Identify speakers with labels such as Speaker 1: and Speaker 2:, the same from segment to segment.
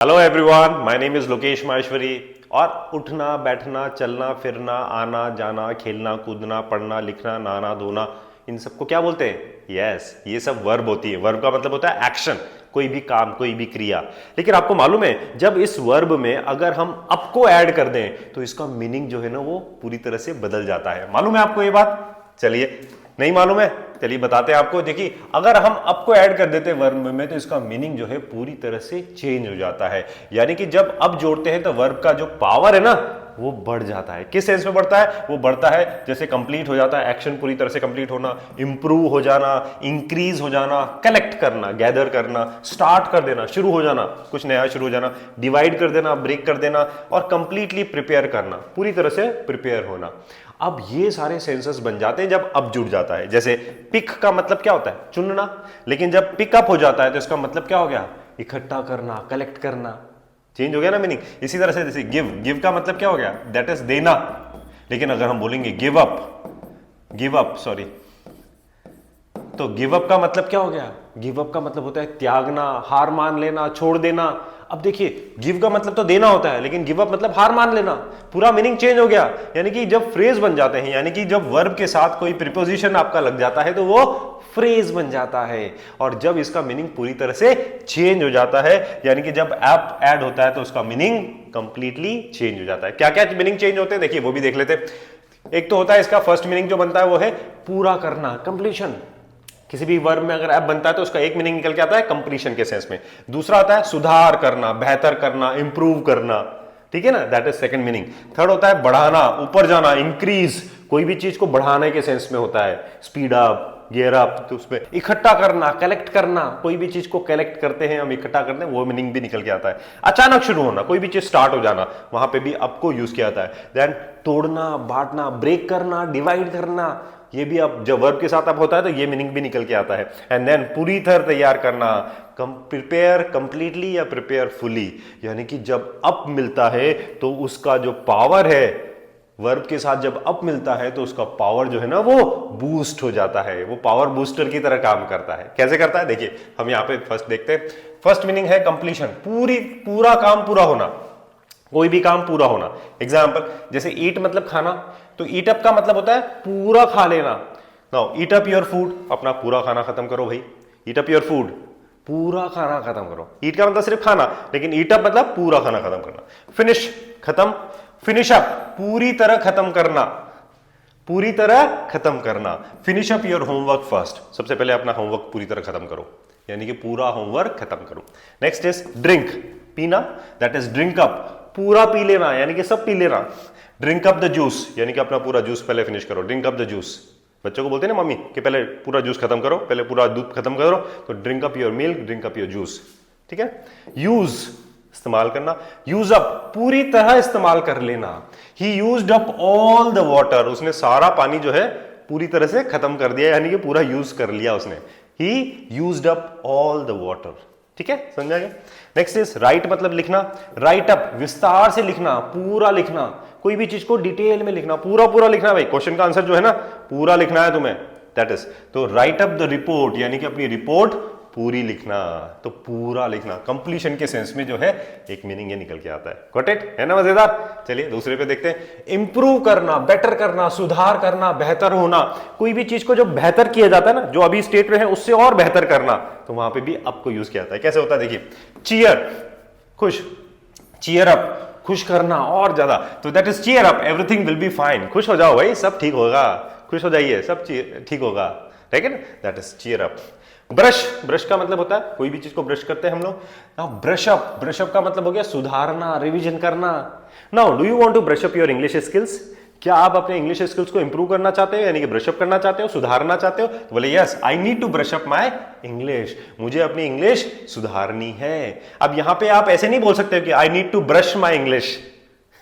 Speaker 1: Hello everyone, my name is Lokesh Maheshwari. और उठना, बैठना, चलना, फिरना, आना जाना, खेलना, कूदना, पढ़ना, लिखना, नहाना, धोना, इन सबको क्या बोलते हैं? यस, ये सब वर्ब होती है। वर्ब का मतलब होता है एक्शन, कोई भी काम, कोई भी क्रिया। लेकिन आपको मालूम है, जब इस वर्ब में अगर हम अप को ऐड कर दें तो इसका मीनिंग जो है ना वो पूरी तरह से बदल जाता है। मालूम है आपको ये बात? चलिए, नहीं मालूम है? चलिए बताते हैं आपको। देखिए, अगर हम अप को ऐड कर देते हैं वर्ब में तो इसका मीनिंग जो है पूरी तरह से चेंज हो जाता है। यानी कि जब अप जोड़ते हैं तो वर्ब का जो पावर है ना वो बढ़ जाता है। किस सेंस में बढ़ता है? वो बढ़ता है जैसे कंप्लीट हो जाता है, एक्शन पूरी तरह से कंप्लीट होना, इंप्रूव हो जाना, इंक्रीज हो जाना, कलेक्ट करना, गैदर करना, स्टार्ट कर देना, शुरू हो जाना, कुछ नया शुरू हो जाना, डिवाइड कर देना, ब्रेक कर देना, और कंप्लीटली प्रिपेयर करना, पूरी तरह से प्रिपेयर होना। अब ये सारे सेंसेस बन जाते हैं जब अप जुड़ जाता है। जैसे पिक का मतलब क्या होता है? चुनना। लेकिन जब पिकअप हो जाता है तो इसका मतलब क्या हो गया? इकट्ठा करना, कलेक्ट करना। चेंज हो गया ना मीनिंग। इसी तरह से जैसे गिव, गिव का मतलब क्या हो गया? दैट इज देना। लेकिन अगर हम बोलेंगे गिव अप सॉरी, तो गिव अप का मतलब क्या हो गया? गिव अप का मतलब होता है त्यागना, हार मान लेना, छोड़ देना। अब देखिए, गिव का मतलब तो देना होता है, लेकिन गिव अप मतलब हार मान लेना। पूरा मीनिंग चेंज हो गया। यानी कि जब फ्रेज बन जाते हैं, यानी कि जब वर्ब के साथ कोई प्रीपोजिशन आपका लग जाता है तो वो फ्रेज बन जाता है। और जब इसका मीनिंग पूरी तरह से चेंज हो जाता है, यानी कि जब ऐप ऐड होता है तो उसका मीनिंग कंप्लीटली चेंज हो जाता है। क्या क्या मीनिंग चेंज होते हैं देखिए, वो भी देख लेते हैं। एक तो होता है इसका फर्स्ट मीनिंग जो बनता है वो है पूरा करना, कंप्लीशन। किसी भी वर्ब में अगर ऐप बनता है तो उसका एक मीनिंग निकल के आता है कंप्लीशन के सेंस में। दूसरा आता है सुधार करना, बेहतर करना, इंप्रूव करना। ठीक है ना, that is second meaning. Third होता है बढ़ाना, ऊपर जाना, इंक्रीज, कोई भी चीज को बढ़ाने के सेंस में होता है। स्पीड अप, गियर अप, तो उसमें इकट्ठा करना, कलेक्ट करना, कोई भी चीज को कलेक्ट करते हैं हम, इकट्ठा करते हैं, वो मीनिंग भी निकल के आता है। अचानक शुरू होना, कोई भी चीज स्टार्ट हो जाना, वहां पे भी अप को यूज किया जाता है। देन तोड़ना, बांटना, ब्रेक करना, डिवाइड करना, ये भी अब जब वर्ब के साथ अब होता है तो ये मीनिंग भी निकल के आता है। एंड देन पूरी तरह तैयार करना, प्रिपेयर कंप्लीटली या प्रिपेयर फुली। यानी कि जब अप मिलता है तो उसका जो पावर है, वर्ब के साथ जब अप मिलता है तो उसका पावर जो है ना वो बूस्ट हो जाता है। वो पावर बूस्टर की तरह काम करता है। कैसे करता है देखिए, हम यहाँ पे फर्स्ट देखते हैं। फर्स्ट मीनिंग है कंप्लीशन, पूरा काम पूरा होना, कोई भी काम पूरा होना। एग्जाम्पल जैसे ईट मतलब खाना, तो ईट अप का मतलब होता है पूरा खा लेना। Now eat up your food, अपना पूरा खाना खत्म करो भाई। ईट अप योर फूड, पूरा खाना खत्म करो। ईट का मतलब सिर्फ खाना, लेकिन ईट अप मतलब पूरा खाना खत्म करना। फिनिश, खत्म। फिनिश अप, पूरी तरह खत्म करना, पूरी तरह खत्म करना। Finish up your homework first, सबसे पहले अपना होमवर्क पूरी तरह खत्म करो, यानी कि पूरा होमवर्क खत्म करो। नेक्स्ट इज ड्रिंक, पीना, दैट इज ड्रिंक अप, पूरा पी लेना, यानी कि सब पी लेना। ड्रिंक अप द जूस, यानी कि अपना पूरा जूस पहले फिनिश करो। ड्रिंक अप द जूस, बच्चों को बोलते हैं ना मम्मी कि पहले पूरा जूस खत्म करो, पहले पूरा दूध खत्म करो, तो drink up your milk, drink up your juice. ठीक है। यूज, इस्तेमाल करना। यूज अप, पूरी तरह इस्तेमाल कर लेना। ही used up all the water, उसने सारा पानी जो है पूरी तरह से खत्म कर दिया, यानी कि पूरा यूज कर लिया उसने। ही used up all the water. ठीक है, समझा गया। नेक्स्ट इज राइट, मतलब लिखना। राइट अप, विस्तार से लिखना, पूरा लिखना, कोई भी चीज को डिटेल में लिखना, पूरा लिखना भाई। क्वेश्चन का आंसर जो है ना पूरा लिखना है तुम्हें, दैट इज। तो राइट अप द रिपोर्ट, यानी कि अपनी रिपोर्ट पूरी लिखना, तो पूरा लिखना कंप्लीशन के सेंस में जो है एक मीनिंग ये निकल के आता है। Got it? है ना मजेदार। चलिए दूसरे पे देखते हैं। इंप्रूव करना, बेटर करना, सुधार करना, बेहतर होना। कोई भी चीज को जो बेहतर किया जाता है ना, जो अभी स्टेट में है उससे और बेहतर करना, तो वहां पे भी अप को यूज किया जाता है। कैसे होता है देखिए, चीयर, खुश, चीयर अप, खुश करना और ज्यादा, तो that is cheer up, everything will be fine. खुश हो जाओ भाई, सब ठीक होगा, खुश हो जाइए, सब ठीक होगा। ठीक है ना, that is cheer up. Brush, brush का मतलब होता है कोई भी चीज को ब्रश करते हैं हम लोग। Now brush up, brush up का मतलब हो गया सुधारना, रिवीजन करना। Now do you want to brush up your English skills? क्या आप अपने इंग्लिश स्किल्स को इंप्रूव करना चाहते हो, यानी कि ब्रश अप करना चाहते हो, सुधारना चाहते हो? तो बोले yes, I need to brush up my English, मुझे अपनी इंग्लिश सुधारनी है। अब यहां पे आप ऐसे नहीं बोल सकते हो कि I need to brush my English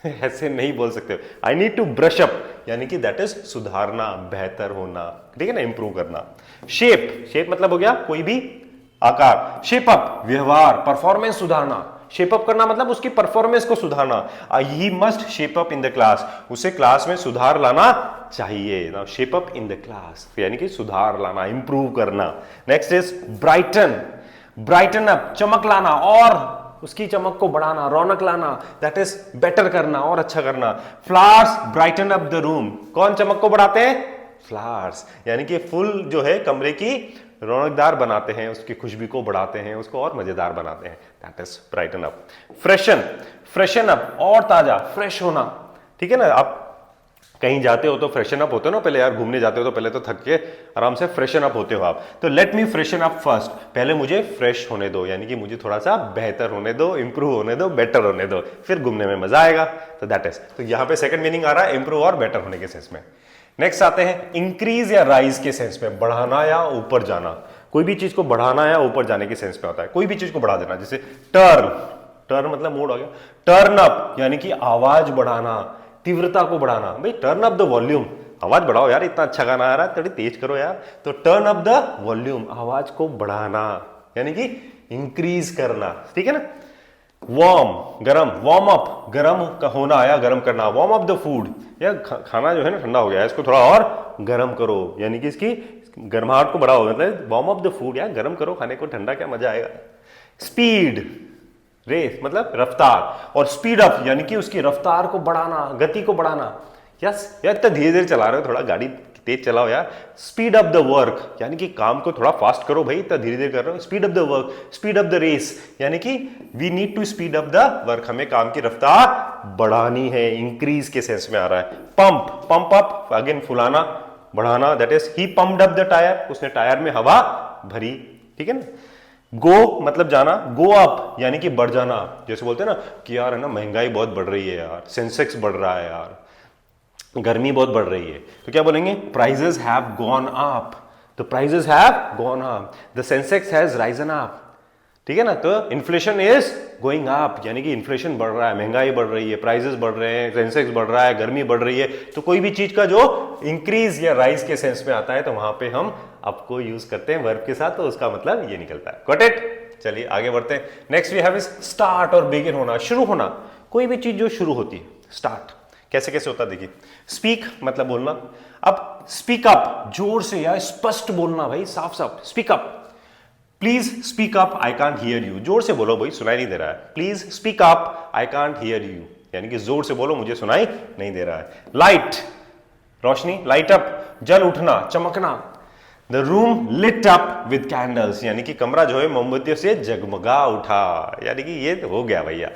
Speaker 1: ऐसे नहीं बोल सकते हो। I need to brush up, यानी कि दैट इज सुधारना, बेहतर होना। ठीक है ना, इंप्रूव करना। शेप, शेप मतलब हो गया कोई भी आकार। शेप अप, व्यवहार, परफॉर्मेंस सुधारना। शेप अप करना मतलब उसकी परफॉर्मेंस को सुधारना। He must shape up in the class, उसे क्लास में सुधार लाना चाहिए। Now shape up in the class, यानी कि सुधार लाना, इंप्रूव करना। Next is brighten, brighten up, चमक लाना और उसकी चमक को बढ़ाना, रौनक लाना, दैट इज बेटर करना और अच्छा करना। Flowers brighten up the room, कौन चमक को बढ़ाते हैं? फ्लावर्स, यानी कि फूल जो है कमरे की रौनकदार बनाते हैं, उसकी खुशबू को बढ़ाते हैं, उसको और मजेदार बनाते हैं, that is brighten up. Freshen, freshen up, और ताजा, फ्रेश होना, ठीक है ना। आप कहीं जाते हो तो फ्रेशन अप होते हो ना, पहले यार घूमने जाते हो तो पहले तो थक के आराम से फ्रेशन अप होते हो आप। तो let me freshen up first, पहले मुझे फ्रेश होने दो, यानी कि मुझे थोड़ा सा बेहतर होने दो, इंप्रूव होने दो, बेटर होने दो, फिर घूमने में मजा आएगा। तो दैट इज, तो यहां पे सेकंड मीनिंग आ रहा है इंप्रूव और बेटर होने के सेंस में। नेक्स्ट आते हैं इंक्रीज या राइज के सेंस में, बढ़ाना या ऊपर जाना। कोई भी चीज को बढ़ाना या ऊपर जाने के सेंस में होता है, कोई भी चीज को बढ़ा देना। जैसे टर्न, टर्न मतलब मूड हो गया। टर्न अप यानी कि आवाज बढ़ाना, तीव्रता को बढ़ाना। भाई टर्न अप द वॉल्यूम, आवाज बढ़ाओ यार, इतना अच्छा गाना आ रहा है, थोड़ी तेज करो यार। तो टर्न अप द वॉल्यूम, आवाज को बढ़ाना, यानी कि इंक्रीज करना, ठीक है ना। वार्म, गरम, वार्म अप, गरम का होना या गरम करना। वार्म अप द फूड, या खाना जो है ना ठंडा हो गया है, इसको थोड़ा और गरम करो, यानी कि इसकी गर्माहट को बढ़ाओ, मतलब वार्म अप द फूड, या गरम करो खाने को, ठंडा क्या मजा आएगा। स्पीड, रेस मतलब रफ्तार, और स्पीड अप यानी कि उसकी रफ्तार को बढ़ाना, गति को बढ़ाना। यस यार, इतना धीरे धीरे चला रहे हो, थोड़ा गाड़ी तेज चलाओ यार। स्पीड अप द वर्क, यानी कि काम को थोड़ा फास्ट करो भाई, इतना धीरे धीरे कर रहे हो। Speed up the work, speed up the race, यानी कि we need to speed up the work, हमें काम की रफ्तार बढ़ानी है, इंक्रीज के सेंस में आ रहा है। पंप, पंप अप अगेन फुलाना, बढ़ाना, that is he pumped up the tyre, उसने टायर में हवा भरी, ठीक है ना। गो मतलब जाना, गो अप यानी कि बढ़ जाना। जैसे बोलते हैं ना कि यार है ना महंगाई बहुत बढ़ रही है यार, सेंसेक्स बढ़ रहा है यार, गर्मी बहुत बढ़ रही है, तो क्या बोलेंगे? प्राइजेस हैव गॉन अप, तो prices have gone up, the Sensex has risen up, ठीक है ना। तो इन्फ्लेशन इज गोइंग अप, यानी कि इन्फ्लेशन बढ़ रहा है, महंगाई बढ़ रही है, प्राइजेस बढ़ रहे हैं, सेंसेक्स बढ़ रहा है, गर्मी बढ़ रही है। तो कोई भी चीज का जो इंक्रीज या राइज के सेंस में आता है तो वहां पे हम अप को यूज करते हैं वर्ब के साथ, तो उसका मतलब ये निकलता है। Got it? चलिए आगे बढ़ते हैं। Next we have is start और बिगिन होना, शुरू होना। कोई भी चीज जो शुरू होती है, स्टार्ट कैसे कैसे होता है देखिए। स्पीक मतलब बोलना। अब स्पीक अप, जोर से या स्पष्ट बोलना भाई, साफ साफ। Speak up, please speak up, I can't hear you. जोर से बोलो भाई, सुनाई नहीं दे रहा है। Please speak up, I can't hear you, यानी कि जोर से बोलो, मुझे सुनाई नहीं दे रहा है। लाइट, रोशनी, लाइट अप, जल उठना, चमकना। The room lit up with candles, यानी कि कमरा जो है मोमबत्तियों से जगमगा उठा, यानी कि ये हो गया भैया।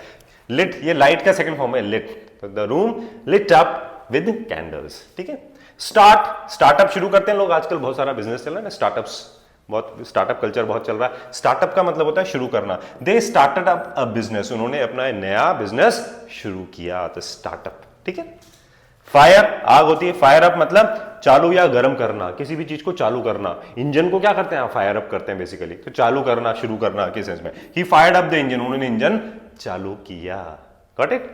Speaker 1: लिट, ये लाइट का सेकंड फॉर्म है लिट, तो the room lit up with candles, ठीक है। स्टार्ट, स्टार्टअप शुरू करते हैं लोग आजकल, बहुत सारा बिजनेस चल रहा है ना, स्टार्टअप्स, बहुत स्टार्टअप कल्चर बहुत चल रहा है। स्टार्टअप का मतलब होता है शुरू करना। They started up a business, उन्होंने अपना नया बिजनेस शुरू किया, तो स्टार्टअप, ठीक है। फायर, आग होती है, फायर अप मतलब चालू या गर्म करना, किसी भी चीज को चालू करना। इंजन को क्या करते हैं? फायर अप करते हैं बेसिकली, तो चालू करना, शुरू करना के सेंस में। ही फायर्ड अप द इंजन, उन्होंने इंजन चालू किया। Got it?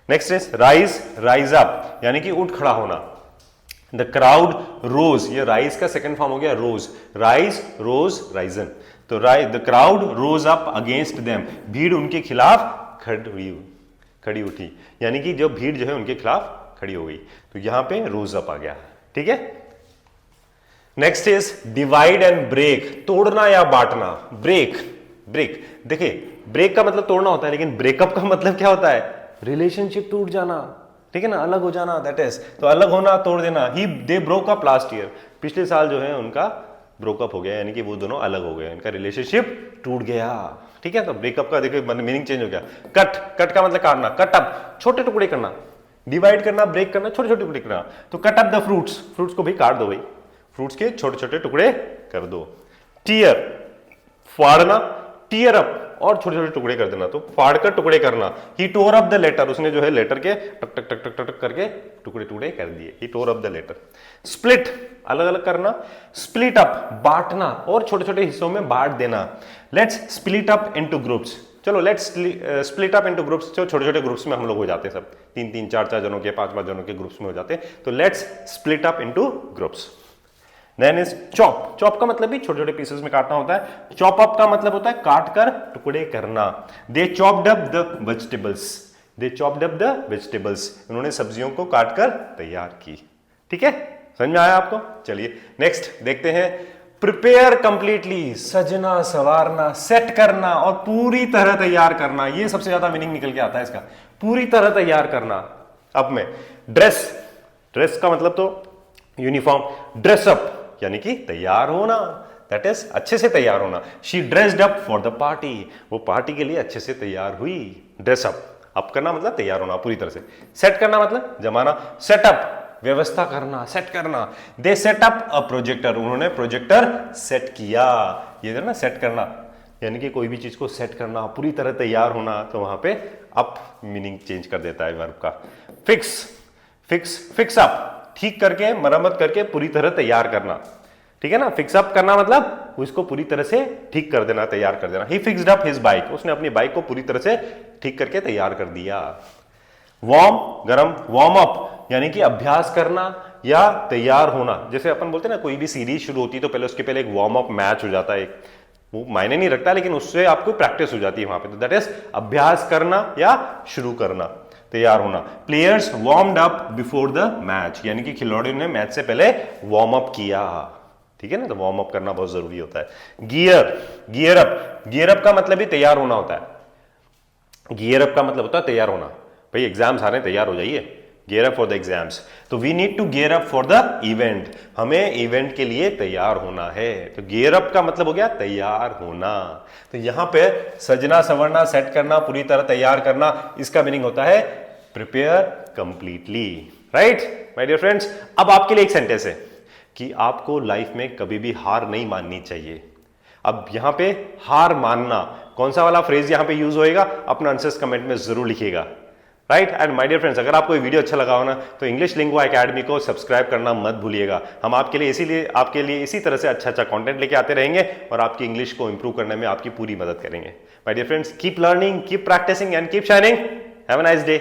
Speaker 1: Next is rise, rise up यानी कि उठ खड़ा होना। द क्राउड रोज, ये राइज का सेकंड फॉर्म हो गया रोज, राइज, रोज, राइजन। तो the crowd rose up against them, भीड़ उनके खिलाफ खड़ी उठी, यानी कि जो भीड़ जो है उनके खिलाफ खड़ी हो गई, तो यहां पे रोज अप आ गया, ठीक है। Next is divide and break, तोड़ना या बांटना। ब्रेक, ब्रेक, देखिए ब्रेक का मतलब तोड़ना होता है, लेकिन ब्रेकअप का मतलब क्या होता है? रिलेशनशिप टूट जाना, ठीक है ना, अलग हो जाना, दैट इज। तो अलग होना, तोड़ देना। They broke up last year, पिछले साल जो है उनका ब्रोकअप हो गया, यानी कि वो दोनों अलग हो गए, इनका रिलेशनशिप टूट गया, ठीक है। तो ब्रेकअप का देखो मीनिंग चेंज हो गया। कट, कट का मतलब काटना, कट अप छोटे टुकड़े करना, डिवाइड करना, ब्रेक करना, छोटे छोटे टुकड़े करना। तो cut up the fruits, fruits को भी काट दो भाई, फ्रूट्स के छोटे छोटे टुकड़े कर दो। टीयर, फाड़ना, टीयर अप और छोटे छोटे टुकड़े कर देना, तो फाड़ कर टुकड़े करना। ही टोर अप द लेटर, उसने जो है लेटर के टक टक टक टक टक टक करके टुकड़े टुकड़े कर दिए। ही टोर अप द लेटर। स्प्लिट, अलग अलग करना। स्प्लिट अप, बांटना और छोटे छोटे हिस्सों में बांट देना। Let's split up into groups, चलो let's split up into groups, छोटे छोटे ग्रुप्स में हम लोग हो जाते हैं, सब 3-3, 4-4 जनों के, 5-5 जनों के ग्रुप्स में हो जाते हैं, तो let's split up into groups. Then is chop, chop का मतलब भी छोटे छोटे पीसेस में काटना होता है। चॉप अप का मतलब होता है काट कर टुकड़े करना। They chopped up the vegetables, they chopped up the vegetables, उन्होंने सब्जियों को काट कर तैयार की, ठीक है। समझ में आया आपको? चलिए नेक्स्ट देखते हैं प्रिपेयर कंप्लीटली, सजना संवारना, सेट करना और पूरी तरह तैयार करना, ये सबसे ज्यादा मीनिंग निकल के आता है इसका, पूरी तरह तैयार करना। अब में ड्रेस, ड्रेस का मतलब तो यूनिफॉर्म, ड्रेसअप यानी कि तैयार होना, दैट इज अच्छे से तैयार होना। She dressed up for the party, वो पार्टी के लिए अच्छे से तैयार हुई। ड्रेसअप, अप करना मतलब तैयार होना पूरी तरह से, सेट करना मतलब जमाना, सेटअप व्यवस्था करना, सेट करना। दे सेट अप अ प्रोजेक्टर, उन्होंने प्रोजेक्टर सेट किया। ये जो ना सेट करना यानी कि कोई भी चीज को सेट करना, पूरी तरह तैयार होना, तो वहां पे अप मीनिंग चेंज कर देता है वर्ब का। फिक्स, फिक्स, फिक्स अप, ठीक करके, मरम्मत करके, पूरी तरह तैयार करना, ठीक है ना। फिक्स अप करना मतलब उसको पूरी तरह से ठीक कर देना, तैयार कर देना। ही फिक्स्ड अप हिज बाइक, उसने अपनी बाइक को पूरी तरह से ठीक करके तैयार कर दिया। वार्म, गरम, वार्म अप यानी कि अभ्यास करना या तैयार होना। जैसे अपन बोलते हैं ना, कोई भी सीरीज शुरू होती है तो पहले उसके पहले एक वार्म अप मैच हो जाता है, वो मायने नहीं रखता लेकिन उससे आपको प्रैक्टिस हो जाती है वहां पे, तो दैट इज अभ्यास करना या शुरू करना, तैयार होना। Players warmed up before the match, यानी कि खिलाड़ियों ने मैच से पहले वार्म अप किया, ठीक है ना, तो वार्म अप करना बहुत जरूरी होता है। Gear, gear up, gear up का मतलब ही तैयार होना होता है। गियर अप का मतलब होता है तैयार होना, भाई एग्जाम्स आ रहे हैं, तैयार हो जाइए, gear up for the exams. तो we need to gear up for the event, हमें इवेंट के लिए तैयार होना है। तो गियर अप का मतलब हो गया तैयार होना। तो यहां पे सजना संवरना, सेट करना, पूरी तरह तैयार करना, इसका मीनिंग होता है prepare completely, right my dear friends. अब आपके लिए एक सेंटेंस है कि आपको लाइफ में कभी भी हार नहीं माननी चाहिए। अब यहां पे हार मानना, कौन सा वाला फ्रेज यहां पे यूज होएगा, अपना आंसर्स कमेंट में जरूर लिखिएगा, right. And my dear friends, अगर आपको ये वीडियो अच्छा लगा हो ना, तो इंग्लिश लिंगुआ एकेडमी को सब्सक्राइब करना मत भूलिएगा। हम आपके लिए इसी तरह से अच्छा अच्छा कंटेंट लेके आते रहेंगे और आपकी इंग्लिश को इंप्रूव करने में आपकी पूरी मदद करेंगे। My dear friends, keep learning, keep practising and keep shining. Have a nice day.